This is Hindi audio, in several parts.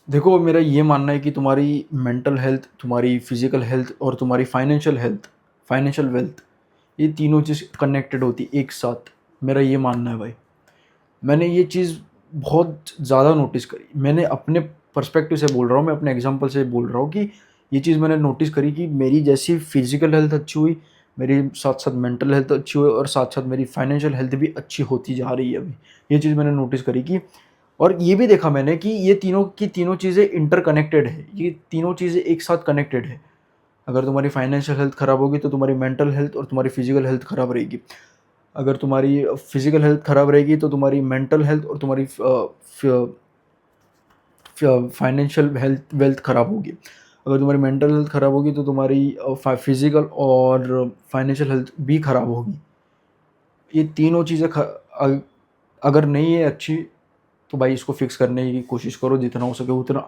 देखो, मेरा ये मानना है कि तुम्हारी मेंटल हेल्थ, तुम्हारी फिजिकल हेल्थ और तुम्हारी फाइनेंशियल हेल्थ, फाइनेंशियल वेल्थ, ये तीनों चीज़ कनेक्टेड होती है एक साथ। मेरा ये मानना है भाई। मैंने ये चीज़ बहुत ज़्यादा नोटिस करी। मैंने अपने पर्सपेक्टिव से बोल रहा हूँ, मैं अपने एग्जांपल से बोल रहा हूँ कि ये चीज़ मैंने नोटिस करी कि मेरी जैसी फिजिकल हेल्थ अच्छी हुई, मेरी साथ साथ मेंटल हेल्थ अच्छी हुई और साथ साथ मेरी फाइनेंशियल हेल्थ भी अच्छी होती जा रही है अभी। ये चीज़ मैंने नोटिस करी कि, और ये भी देखा मैंने कि ये तीनों की तीनों चीज़ें इंटरकनेक्टेड है। ये तीनों चीज़ें एक साथ कनेक्टेड है। अगर तुम्हारी फाइनेंशियल हेल्थ खराब होगी तो तुम्हारी मेंटल हेल्थ और तुम्हारी फिजिकल हेल्थ खराब रहेगी। अगर तुम्हारी फिजिकल हेल्थ खराब रहेगी तो तुम्हारी मेंटल हेल्थ और तुम्हारी फाइनेंशियल हेल्थ वेल्थ खराब होगी। अगर तुम्हारी मेंटल हेल्थ खराब होगी तो तुम्हारी फिजिकल और फाइनेंशियल हेल्थ भी खराब होगी। ये तीनों चीज़ें अगर नहीं है अच्छी, तो भाई इसको फिक्स करने की कोशिश करो जितना हो सके उतना।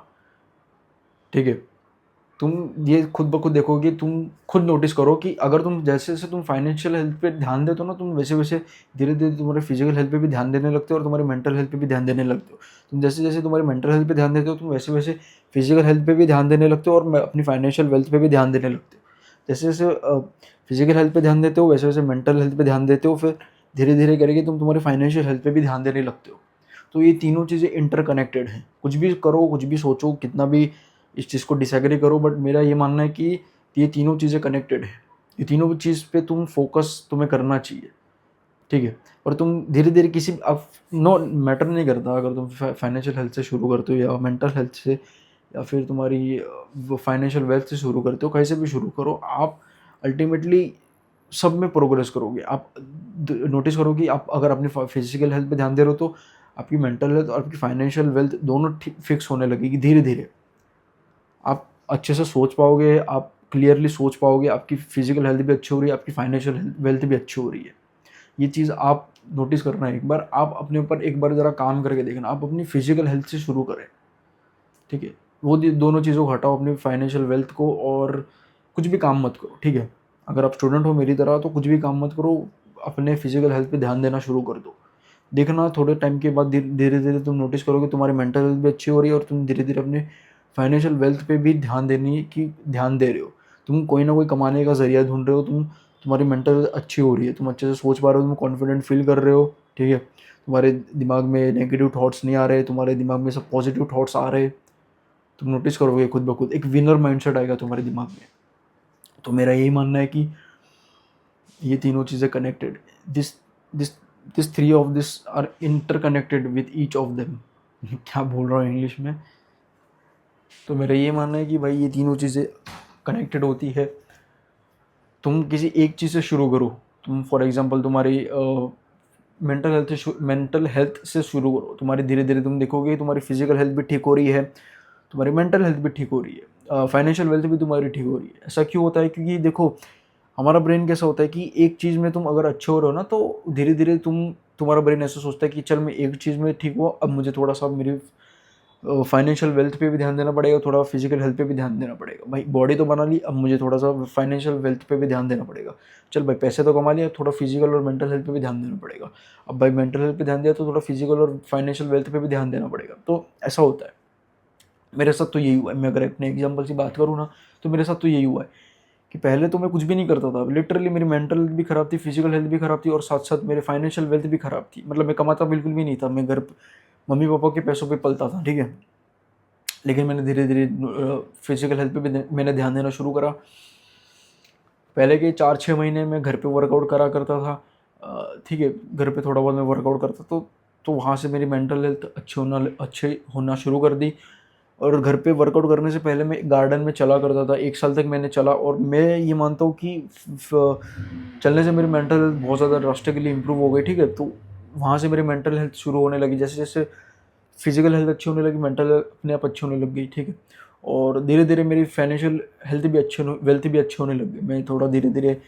ठीक है। तुम ये खुद ब खुद देखोगे, तुम खुद नोटिस करो कि अगर तुम जैसे जैसे तुम फाइनेंशियल हेल्थ पे ध्यान देते हो ना, तुम वैसे वैसे धीरे धीरे तुम्हारे फिजिकल हेल्थ पे भी ध्यान देने लगते हो और तुम्हारी मेंटल हेल्थ पे भी ध्यान देने लगते हो। तुम जैसे जैसे तुम्हारी मेंटल हेल्थ पे ध्यान देते हो, तुम वैसे वैसे फिजिकल हेल्थ पे भी ध्यान देने लगते हो और अपनी फाइनेंशियल वेल्थ पे भी ध्यान देने लगते हो। जैसे जैसे फिजिकल हेल्थ पे ध्यान देते हो, वैसे वैसे मेंटल हेल्थ पे ध्यान देते हो, फिर धीरे धीरे करके तुम तुम्हारी फाइनेंशियल हेल्थ पे भी ध्यान देने लगते हो। तो ये तीनों चीज़ें इंटरकनेक्टेड हैं। कुछ भी करो, कुछ भी सोचो, कितना भी इस चीज़ को डिसएग्री करो, बट मेरा ये मानना है कि ये तीनों चीज़ें कनेक्टेड है। ये तीनों चीज़ पे तुम फोकस तुम्हें करना चाहिए। ठीक है। और तुम धीरे धीरे किसी अब नो मैटर नहीं करता, अगर तुम फाइनेंशियल हेल्थ से शुरू करते हो या मेंटल हेल्थ से या फिर तुम्हारी फाइनेंशियल वेल्थ से शुरू करते हो, कहीं से भी शुरू करो, आप अल्टीमेटली सब में प्रोग्रेस करोगे। आप नोटिस करो कि आप अगर अपनी फिजिकल हेल्थ पे ध्यान दे रहे हो तो आपकी मेंटल हेल्थ और आपकी फाइनेंशियल वेल्थ दोनों ठीक फिक्स होने लगेगी धीरे धीरे। आप अच्छे से सोच पाओगे, आप क्लियरली सोच पाओगे, आपकी फिजिकल हेल्थ भी अच्छी हो रही है, आपकी फाइनेंशियल वेल्थ भी अच्छी हो रही है। ये चीज़ आप नोटिस करना, एक बार आप अपने ऊपर एक बार ज़रा काम करके देखना। आप अपनी फिजिकल हेल्थ से शुरू करें। ठीक है। वो दोनों चीज़ों को हटाओ, अपनी फाइनेंशियल वेल्थ को, और कुछ भी काम मत करो। ठीक है। अगर आप स्टूडेंट हो मेरी तरह तो कुछ भी काम मत करो, अपने फिजिकल हेल्थ पे ध्यान देना शुरू कर दो। देखना थोड़े टाइम के बाद धीरे धीरे तुम नोटिस करोगे तुम्हारी मेंटल हेल्थ भी अच्छी हो रही है और तुम धीरे धीरे अपने फाइनेंशियल वेल्थ पे भी ध्यान दे रहे हो। तुम कोई ना कोई कमाने का जरिया ढूंढ रहे हो, तुम्हारी मेंटल हेल्थ अच्छी हो रही है, तुम अच्छे से सोच पा रहे हो, तुम कॉन्फिडेंट फील कर रहे हो। ठीक है। तुम्हारे दिमाग में नेगेटिव थॉट्स नहीं आ रहे, तुम्हारे दिमाग में सब पॉजिटिव थॉट्स आ रहे। तुम नोटिस करोगे खुद ब खुद एक विनर माइंडसेट आएगा तुम्हारे दिमाग में। तो मेरा यही मानना है कि ये तीनों चीज़ें connected, this this this three of this are interconnected with each of them. क्या बोल रहा हूँ इंग्लिश में। तो मेरा ये मानना है कि भाई ये तीनों चीज़ें कनेक्टेड होती है। तुम किसी एक चीज़ से शुरू करो। तुम फॉर एग्जांपल तुम्हारी मेंटल हेल्थ से शुरू करो, तुम्हारी धीरे धीरे तुम देखोगे तुम्हारी फिजिकल हेल्थ भी ठीक हो रही है, तुम्हारी मेंटल हेल्थ भी ठीक हो रही है, फाइनेंशियल वेल्थ भी तुम्हारी ठीक हो रही है। ऐसा क्यों होता है? क्योंकि देखो, हमारा ब्रेन कैसा होता है कि एक चीज़ में तुम अगर अच्छे हो रहे हो ना, तो धीरे धीरे तुम्हारा ब्रेन ऐसा सोचता है कि चल मैं एक चीज़ में ठीक हुआ, अब मुझे थोड़ा सा मेरी फाइनेंशियल वेल्थ पे भी ध्यान देना पड़ेगा, थोड़ा फिजिकल हेल्थ पे भी ध्यान देना पड़ेगा। भाई बॉडी तो बना ली, अब मुझे थोड़ा सा फाइनेंशियल वेल्थ पे भी ध्यान देना पड़ेगा। चल भाई पैसे तो कमा लिए, अब थोड़ा फिजिकल और मेंटल हेल्थ पे भी ध्यान देना पड़ेगा। अब भाई मेंटल हेल्थ पे ध्यान दिया तो थोड़ा फिजिकल और फाइनेंशियल वेल्थ पे भी ध्यान देना पड़ेगा। तो ऐसा होता है। मेरे साथ तो यही हुआ है। मैं अगर अपने एग्जाम्पल की बात करूँ ना, तो मेरे साथ तो यही हुआ है कि पहले तो मैं कुछ भी नहीं करता था। लिटरली मेरी मेंटल हेल्थ भी खराब थी, फिजिकल हेल्थ भी खराब थी और साथ साथ मेरे फाइनेंशियल वेल्थ भी खराब थी। मतलब मैं कमाता बिल्कुल भी नहीं था, मैं घर मम्मी पापा के पैसों पे पलता था। ठीक है। लेकिन मैंने धीरे धीरे फिजिकल हेल्थ पे भी मैंने ध्यान देना शुरू करा। पहले के 4-6 महीने मैं घर पे वर्कआउट करा करता था। ठीक है। घर पे थोड़ा बहुत मैं वर्कआउट करता तो वहाँ से मेरी मेंटल हेल्थ अच्छे होना शुरू कर दी। और घर पे वर्कआउट करने से पहले मैं गार्डन में चला करता था, 1 साल तक मैंने चला, और मैं ये मानता हूँ कि चलने से मेरी मेंटल हेल्थ बहुत ज़्यादा ड्रास्टिकली इंप्रूव हो गई। ठीक है। तो वहाँ से मेरी मेंटल हेल्थ शुरू होने लगी। जैसे जैसे फिजिकल हेल्थ अच्छी होने लगी, मेंटल हेल्थ अपने आप अच्छी होने लग गई। ठीक है। और धीरे धीरे मेरी फाइनेंशियल हेल्थ भी वेल्थ भी अच्छी होने लग गई। मैं थोड़ा धीरे धीरे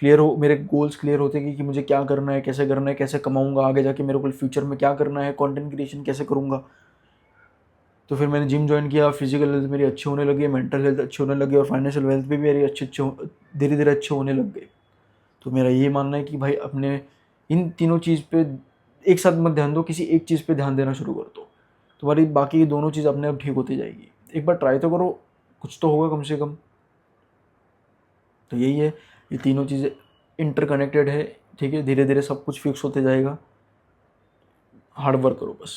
मेरे गोल्स क्लियर होते गए कि मुझे क्या करना है, कैसे कमाऊंगा, आगे जाके मेरे को फ्यूचर में क्या करना है, कंटेंट क्रिएशन कैसे करूंगा। तो फिर मैंने जिम ज्वाइन किया, फिजिकल हेल्थ मेरी अच्छी होने लगी, मेंटल हेल्थ अच्छी होने लगी और फाइनेंशियल वेल्थ भी मेरी धीरे धीरे अच्छे होने लग गई। तो मेरा ये मानना है कि भाई अपने इन तीनों चीज़ पे एक साथ मत ध्यान दो, किसी एक चीज़ पे ध्यान देना शुरू कर दो। तुम्हारी बाकी दोनों चीज़ अपने आप ठीक होती जाएगी। एक बार ट्राई तो करो, कुछ तो होगा कम से कम। तो यही है, ये तीनों चीज़ें इंटरकनेक्टेड है, ठीक है। धीरे धीरे सब कुछ फिक्स होते जाएगा, हार्ड वर्क करो बस।